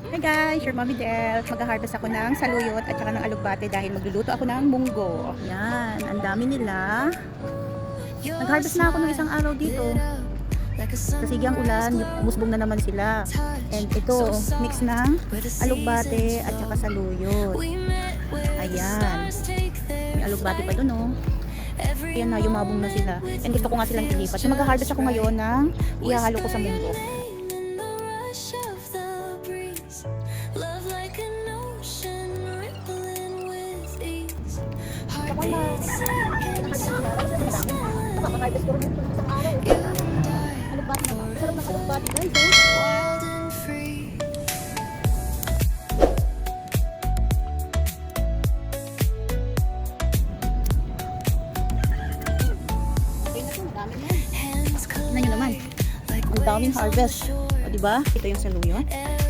Hi guys, your Mommy Del. Mag-harvest ako ng saluyot at saka ng alugbate dahil magluluto ako ng munggo. Yan, ang dami nila. Nag-harvest na ako ng isang araw dito. Kasi ang ulan, musbong na naman sila. And ito, mix ng alugbate at saka saluyot. Ayan. May alugbate pa dun oh. Ayan na, yumabong na sila. And gusto ko nga silang ilipat. So mag-harvest ako ngayon ng ihahalo ko sa munggo. Nakaka-harvest ko rin ito ng isang araw. Alugbate naman. Sarap ng alugbate guys eh. Tingnan nyo naman. Ang daming harvest. O diba? Ito yung saluyot.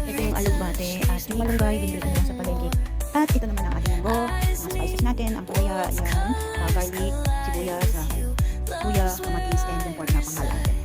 Ito yung alugbate. At yung malunggay, binili ko lang sa palengke. At ito naman ang ating munggo. Mga spices natin. Ang toya, yan. Garlic, sibuyas, luya, kamatis, and yung pork na panghalo natin.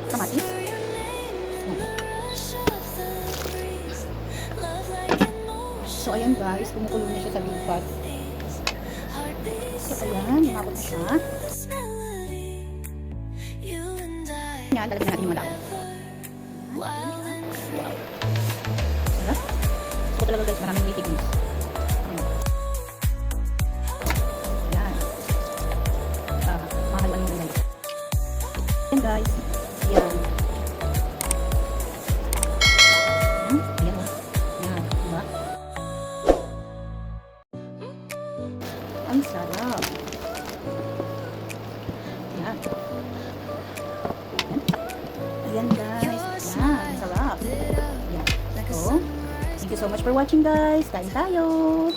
Kamatis. So ayan guys, kumukulo na siya sa big pot. So ayan, lumapot na siya. Yan, lalagyan natin yung malaki. Sarap. So talaga guys, maraming litignis. Yan. Mahaluan mo nila. Yan guys. Yan. Ayan o. Yan. Diba? Ang sarap. Yan. Ayan guys. Yan. Sarap. Yan. So, thank you so much for watching guys. Kain tayo.